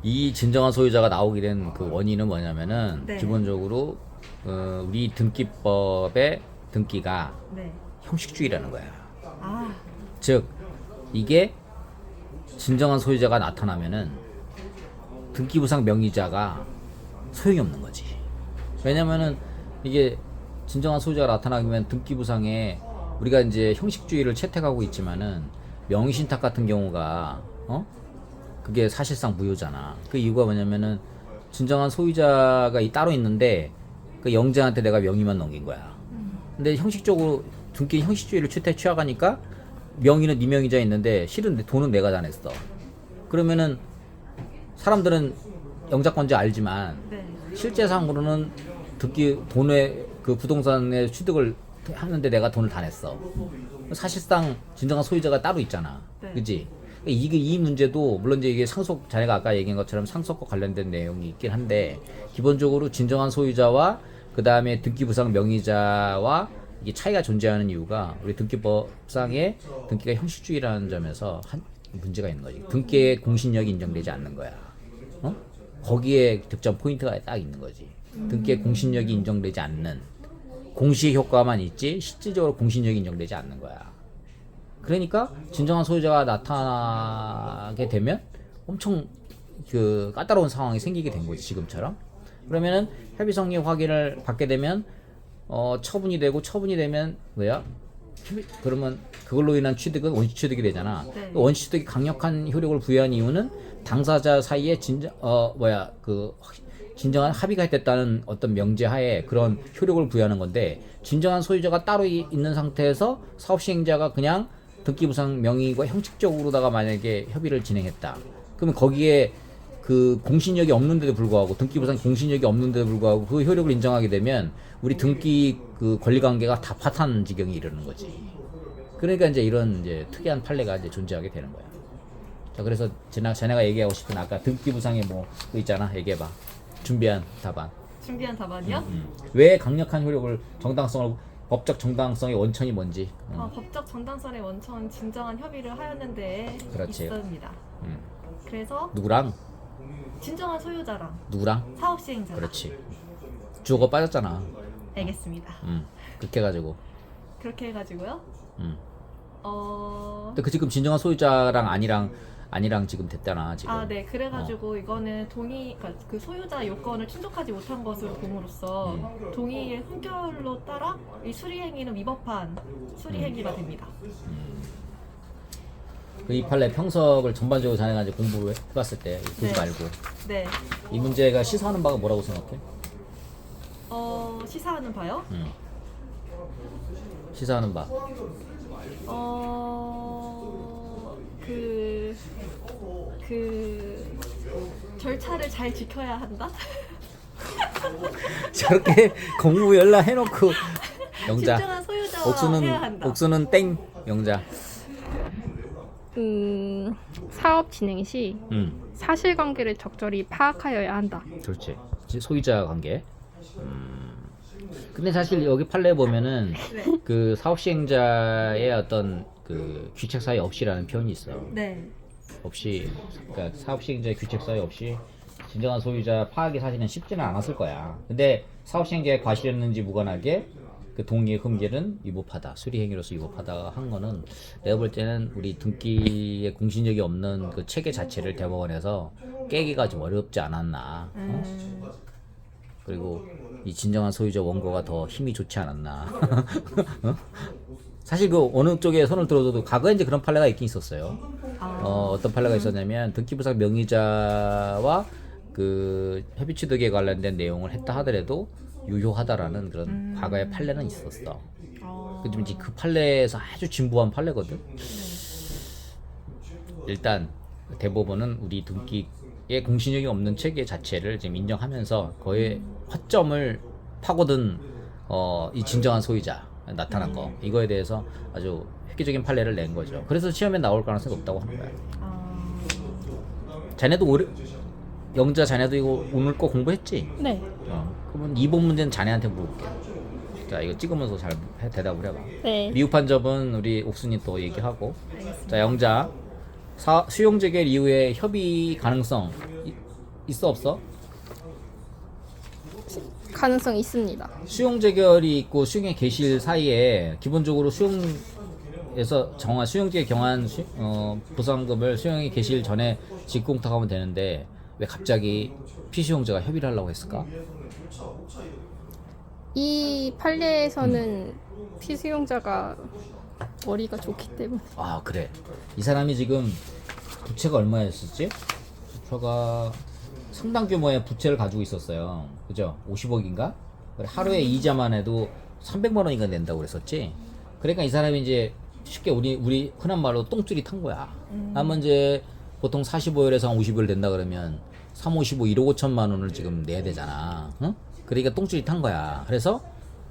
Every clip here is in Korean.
이 진정한 소유자가 나오게 된 그 원인은 뭐냐면은 네. 기본적으로 우리 등기법의 등기가 네. 형식주의라는 거야. 아, 즉 이게 진정한 소유자가 나타나면은 등기부상 명의자가 소용이 없는 거지. 왜냐면은 이게 진정한 소유자가 나타나면 등기부상에 우리가 이제 형식주의를 채택하고 있지만은 명의신탁 같은 경우가 그게 사실상 무효잖아. 그 이유가 뭐냐면은 진정한 소유자가 따로 있는데 그 영장한테 내가 명의만 넘긴 거야. 근데 형식적으로 등기 형식주의를 취하가니까 명의는 네 명의자 있는데 실은 돈은 내가 다 냈어. 그러면은 사람들은 영장권자 알지만 네. 실제상으로는 등기 돈의 그 부동산의 취득을 하는데 내가 돈을 다 냈어. 사실상 진정한 소유자가 따로 있잖아. 네. 그지? 이게 이 문제도 물론 이제 이게 상속 자네가 아까 얘기한 것처럼 상속과 관련된 내용이 있긴 한데 기본적으로 진정한 소유자와 그 다음에 등기부상 명의자와 이게 차이가 존재하는 이유가 우리 등기법상의 등기가 형식주의라는 점에서 한 문제가 있는 거지. 등기의 공신력이 인정되지 않는 거야. 거기에 득점 포인트가 딱 있는 거지. 등기의 공신력이 인정되지 않는 공시의 효과만 있지 실질적으로 공신력이 인정되지 않는 거야. 그러니까 진정한 소유자가 나타나게 되면 엄청 그 까다로운 상황이 생기게 된 거지 지금처럼. 그러면은 협의 성립 확인을 받게 되면 처분이 되고 처분이 되면 뭐야? 그러면 그걸로 인한 취득은 원시 취득이 되잖아. 네. 원시 취득이 강력한 효력을 부여한 이유는 당사자 사이에 진정한 합의가 됐다는 어떤 명제하에 그런 효력을 부여하는 건데 진정한 소유자가 따로 있는 상태에서 사업 시행자가 그냥 등기부상 명의과 형식적으로다가 만약에 협의를 진행했다. 그러면 거기에 그 공신력이 없는데도 불구하고 등기부상 공신력이 없는데도 불구하고 그 효력을 인정하게 되면 우리 등기 그 권리관계가 다 파탄 지경에 이르는 거지. 그러니까 이제 이런 이제 특이한 판례가 이제 존재하게 되는 거야. 자, 그래서 자네가 얘기하고 싶은 아까 등기부상의 뭐 그 있잖아. 얘기해봐. 준비한 답안. 준비한 답안이요? 왜 강력한 효력을 정당성을 법적 정당성의 원천이 뭔지. 법적 정당성의 원천 진정한 협의를 하였는 데에 그렇지. 있습니다. 그래서 누구랑? 진정한 소유자랑 누구랑? 사업 시행자랑. 그렇지. 주어가 빠졌잖아. 알겠습니다. 그렇게 해가지고. 그렇게 해가지고요. 근데 그 지금 진정한 소유자랑 아니랑 지금 됐잖아 지금. 아, 네. 그래가지고 이거는 그러니까 그 소유자 요건을 충족하지 못한 것으로 봄으로써 동의의 판결로 따라 이 수리행위는 위법한 수리행위가 됩니다. 이 판례 평석을 전반적으로 자네가 이제 공부해봤을 때 보지 네. 말고 네. 이 문제가 시사하는 바가 뭐라고 생각해? 시사하는 바요? 시사하는 바. 그 절차를 잘 지켜야 한다? 저렇게 공부 연락 해놓고 영자. 진정한 소유자와 해야 한다. 옥수는 땡 영자. 사업 진행 시 사실관계를 적절히 파악하여야 한다. 그렇지. 소유자 관계. 근데 사실 여기 판례 보면은 네. 그 사업 시행자의 어떤 그 귀책 사유 없이라는 표현이 있어. 네. 없이, 그러니까 사업 시행자의 귀책 사유 없이 진정한 소유자 파악이 사실은 쉽지는 않았을 거야. 근데 사업 시행자의 과실했는지 무관하게 그 동의의 흠결은 위법하다, 수리 행위로서 위법하다 한 거는 내가 볼 때는 우리 등기에 공신력이 없는 그 체계 자체를 대법원에서 깨기가 좀 어렵지 않았나. 그리고 이 진정한 소유자 원고가 더 힘이 좋지 않았나. 사실 그 어느 쪽에 손을 들어도 과거에 이제 그런 판례가 있긴 있었어요. 어떤 판례가 있었냐면 등기부상 명의자와 그 협의 취득에 관련된 내용을 했다 하더라도 유효하다라는 그런 과거의 판례는 있었어. 근데 이제 그 판례에서 아주 진부한 판례거든. 일단 대법원은 우리 등기에 공신력이 없는 체계 자체를 지금 인정하면서 거의 허점을 파고든 이 진정한 소유자 나타난 거 이거에 대해서 아주 획기적인 판례를 낸 거죠. 그래서 시험에 나올 가능성이 높다고 하는 거야. 자네도 영자 자네도 이거 오늘 거 공부했지? 네. 그러면 이번 문제는 자네한테 물어볼게. 자, 이거 찍으면서 잘 대답을 해봐. 네. 미흡한 점은 우리 옥순이 또 얘기하고. 자, 영자 수용 재결 이후에 협의 가능성 있어 없어? 가능성 있습니다. 수용 재결이 있고 수용의 개시일 사이에 기본적으로 수용에서 수용지에 경한 보상금을 수용의 개시일 전에 직공탁하면 되는데 왜 갑자기 피수용자가 협의를 하려고 했을까? 이 판례에서는 피수용자가 머리가 좋기 때문에. 아 그래. 이 사람이 지금 부채가 얼마였었지? 부채가 상당 규모의 부채를 가지고 있었어요. 그죠? 50억인가? 하루에 이자만 해도 300만 원인가 낸다고 그랬었지? 그러니까 이 사람이 이제 쉽게 우리 흔한 말로 똥줄이 탄 거야. 하면 이제 보통 45일에서 한 50일 된다 그러면 3, 55, 1억 5천만 원을 지금 내야 되잖아. 응? 그러니까 똥줄이 탄 거야. 그래서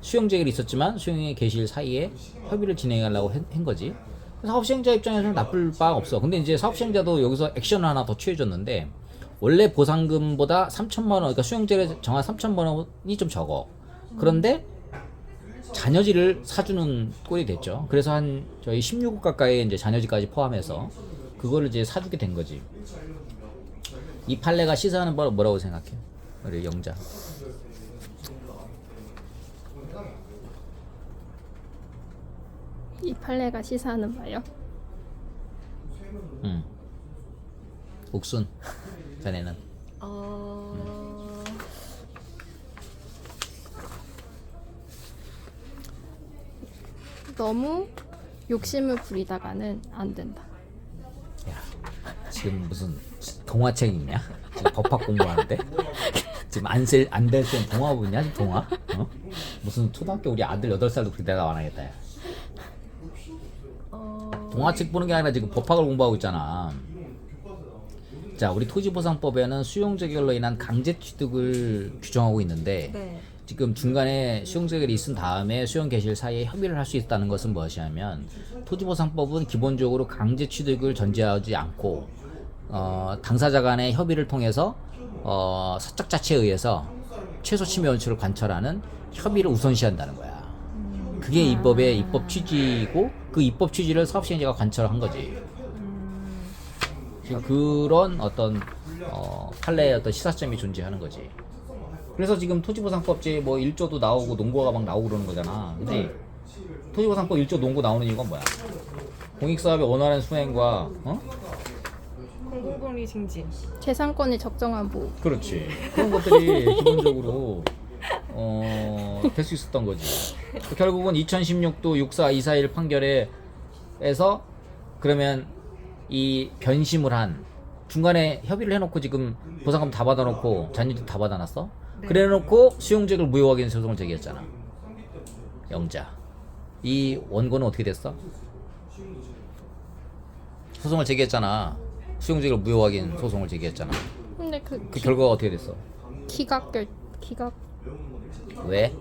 수용 재결이 있었지만 수용의 개시일 사이에 협의를 진행하려고 한 거지. 사업시행자 입장에서는 나쁠 바 없어. 근데 이제 사업시행자도 여기서 액션을 하나 더 취해줬는데 원래 보상금보다 3천만 원, 그러니까 수용제를 정한 3천만 원이 좀 적어. 그런데 잔여지를 사주는 꼴이 됐죠. 그래서 한 저희 16억 가까이 이제 잔여지까지 포함해서 그거를 이제 사주게 된 거지. 이 판례가 시사하는 바는 뭐라고 생각해? 우리 영자. 이 판례가 시사하는 바요? 옥순 자네는 너무 욕심을 부리다가는 안 된다. 야 지금 무슨 동화책 읽냐? 지금 법학 공부하는데 지금 안될 땐 동화 보냐? 지금 동화? 어? 무슨 초등학교 우리 아들 8살도 그렇게 대답 안 하겠다. 야. 동화책 보는 게 아니라 지금 법학을 공부하고 있잖아. 자, 우리 토지보상법에는 수용재결로 인한 강제 취득을 규정하고 있는데 네. 지금 중간에 수용재결이 있은 다음에 수용 개시일 사이에 협의를 할 수 있다는 것은 무엇이냐면 토지보상법은 기본적으로 강제 취득을 전제하지 않고 당사자 간의 협의를 통해서 사적 자체에 의해서 최소 침해 원칙을 관철하는 협의를 우선시한다는 거야. 그게 이 법의 입법 취지고 그 입법 취지를 사업시행자가 관철한 거지. 그런 어떤 판례의 어떤 시사점이 존재하는 거지. 그래서 지금 토지보상법제 뭐 1조도 나오고 농고가 막 나오고 그러는 거잖아. 근데 토지보상법 1조 농고 나오는 이유가 뭐야? 공익사업의 원활한 수행과 공공복리 증진. 재산권의 적정한 보호. 그렇지. 그런 것들이 기본적으로 될 수 있었던 거지. 결국은 2016도 64241 판결에서 그러면 이 변심을 한 중간에 협의를 해놓고 지금 보상금 다 받아놓고 잔여도 다 받아놨어? 네. 그래놓고 수용직을 무효하게 는 소송을 제기했잖아. 영자. 이 원고는 어떻게 됐어? 소송을 제기했잖아. 수용직을 무효하게 는 소송을 제기했잖아. 근데 그 결과가 어떻게 됐어? 기각 왜?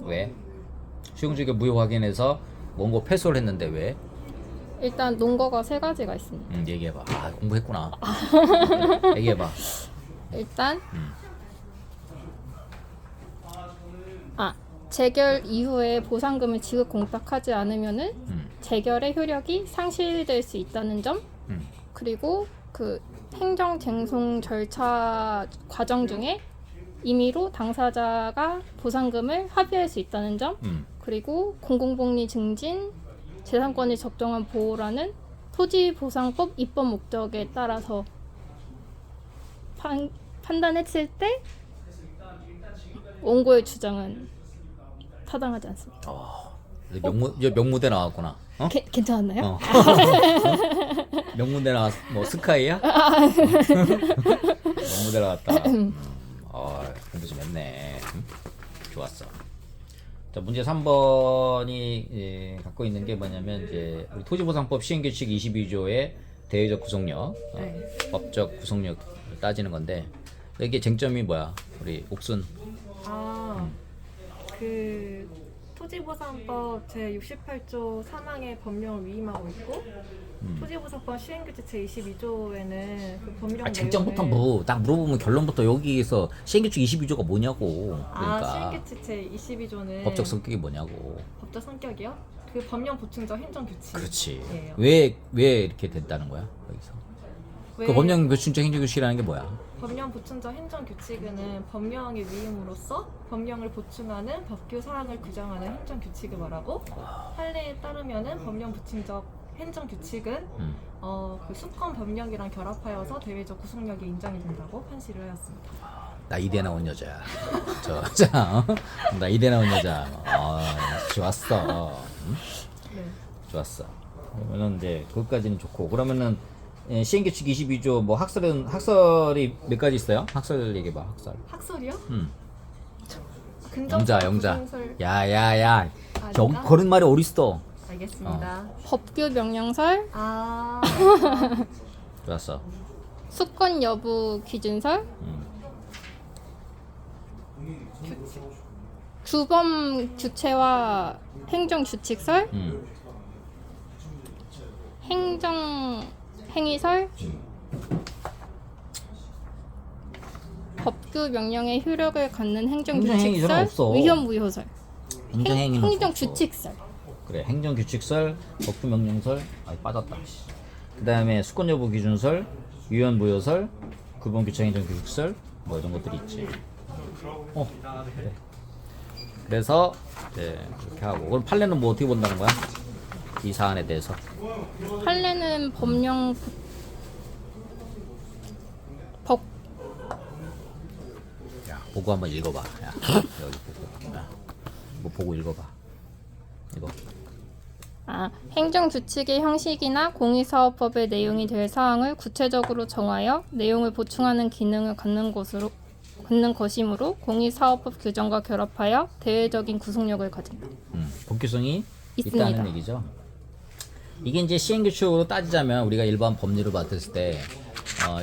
왜? 수용직을 무효 확인해서 원고 패소를 했는데 왜? 일단 논거가 3가지가 있습니다. 얘기해봐. 아 공부했구나. 얘기해봐. 일단 재결 이후에 보상금을 지급 공탁하지 않으면은 재결의 효력이 상실될 수 있다는 점, 그리고 그 행정 쟁송 절차 과정 중에 임의로 당사자가 보상금을 합의할 수 있다는 점, 그리고 공공복리 증진, 재산권의 적정한 보호라는 토지보상법 입법 목적에 따라서 판단했을 때 원고의 주장은 타당하지 않습니다. 명무대 나왔구나. 어? 괜찮았나요? 명무대 나왔. 뭐 스카이야? 명무대 나왔다. 공부 좀 했네. 좋았어. 자, 문제 3번이 갖고 있는 게 뭐냐면 이제 우리 토지보상법 시행규칙 22조의 대외적 구속력, 법적 구속력을 따지는 건데 이게 쟁점이 뭐야? 우리 옥순. 그 토지보상법 제68조 3항의 법령을 위임하고 있고 토지보상법 시행규칙 제22조에는 그 법령 쟁점부터 내용을 딱 물어보면 결론부터 여기에서 시행규칙 22조가 뭐냐고. 그러니까 시행규칙 제22조는 법적 성격이 뭐냐고. 법적 성격이요? 그 법령 보충적 행정규칙. 그렇지. 예. 왜 이렇게 됐다는 거야? 거기서. 그 법령 보충적 행정규칙이라는 게 뭐야? 법령 보충적 행정규칙은 법령의 위임으로써 법령을 보충하는 법규 사항을 규정하는 행정규칙을 말하고 판례에 따르면은 법령 보충적 행정규칙은 그 수권 법령이랑 결합하여서 대외적 구속력이 인정이 된다고 판시를 하였습니다. 나 이대 나온 여자야. 자, 나 이대 나온 여자. 좋았어. 응? 네. 좋았어. 그러면은 이제 그것까지는 좋고 그러면은 시행규칙 22조 뭐 학설이 몇 가지 있어요? 학설 얘기해봐. 학설. 학설이요? 영자. 부정설. 야야야. 아닌가? 그런 말이 어딨어? 알겠습니다. 법규 명령설, 아, 좋았어. 수권 여부 기준설, 규칙. 주범 주체와 행정 규칙설, 행정 행위설, 법규 명령의 효력을 갖는 행정 행정행위설은 규칙설, 없어. 위헌 무효설, 행정행위는 행정 없어. 규칙설. 그래. 행정규칙설, 법규명령설. 빠졌다. 그 다음에 수권여부 기준설, 위헌무효설, 구본규칙 행정규칙설 뭐 이런 것들이 있지. 그래. 그래서 이제 그렇게 하고 그럼 판례는 뭐 어떻게 본다는 거야? 이 사안에 대해서. 판례는 법령 법 야, 보고 한번 읽어봐. 야, 여기 보고. 야, 뭐 보고 읽어봐. 이거. 행정 규칙의 형식이나 공익사업법의 내용이 될 사항을 구체적으로 정하여 내용을 보충하는 기능을 갖는 것이므로 공익사업법 규정과 결합하여 대외적인 구속력을 가진다. 법규성이 있습니다. 있다는 얘기죠. 이게 이제 시행규칙으로 따지자면 우리가 일반 법률을 봤을 때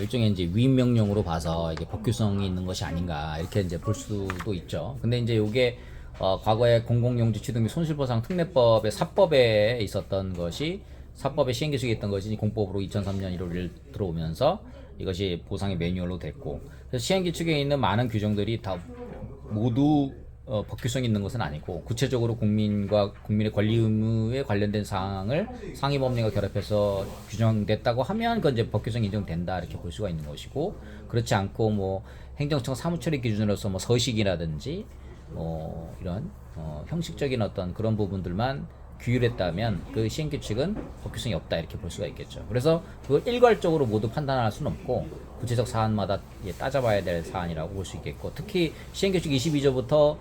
일종의 이제 위임명령으로 봐서 이게 법규성이 있는 것이 아닌가 이렇게 이제 볼 수도 있죠. 근데 이제 이게 과거에 공공용지 취득 및 손실보상 특례법의 사법에 있었던 것이 사법의 시행규칙에 있던 것이 공법으로 2003년 1월 1일 들어오면서 이것이 보상의 매뉴얼로 됐고 그래서 시행규칙에 있는 많은 규정들이 다 모두 법규성이 있는 것은 아니고 구체적으로 국민의 권리 의무에 관련된 사항을 상위법령과 결합해서 규정됐다고 하면 그건 이제 법규성이 인정된다 이렇게 볼 수가 있는 것이고 그렇지 않고 뭐 행정청 사무처리 기준으로서 뭐 서식이라든지 이런 형식적인 어떤 그런 부분들만 규율했다면 그 시행규칙은 법규성이 없다 이렇게 볼 수가 있겠죠. 그래서 그걸 일괄적으로 모두 판단할 수는 없고 구체적 사안마다 따져봐야 될 사안이라고 볼 수 있겠고 특히 시행규칙 22조부터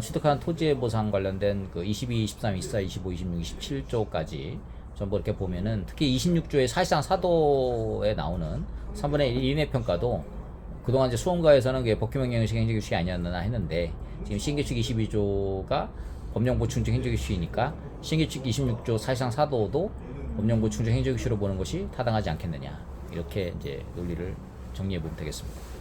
취득한 토지의 보상 관련된 그 22, 23, 24, 25, 26, 27조까지 전부 이렇게 보면은 특히 26조의 사실상 사도에 나오는 3분의 1 이내 평가도 그동안 이제 수험가에서는 그게 법규명령식 행정규칙이 아니었나 했는데 지금 시행규칙 22조가 법령보충적 행정규칙이니까 시행규칙 26조 사실상 사도도 법령보충적 행정규칙으로 보는 것이 타당하지 않겠느냐 이렇게 이제 논리를 정리해 보면 되겠습니다.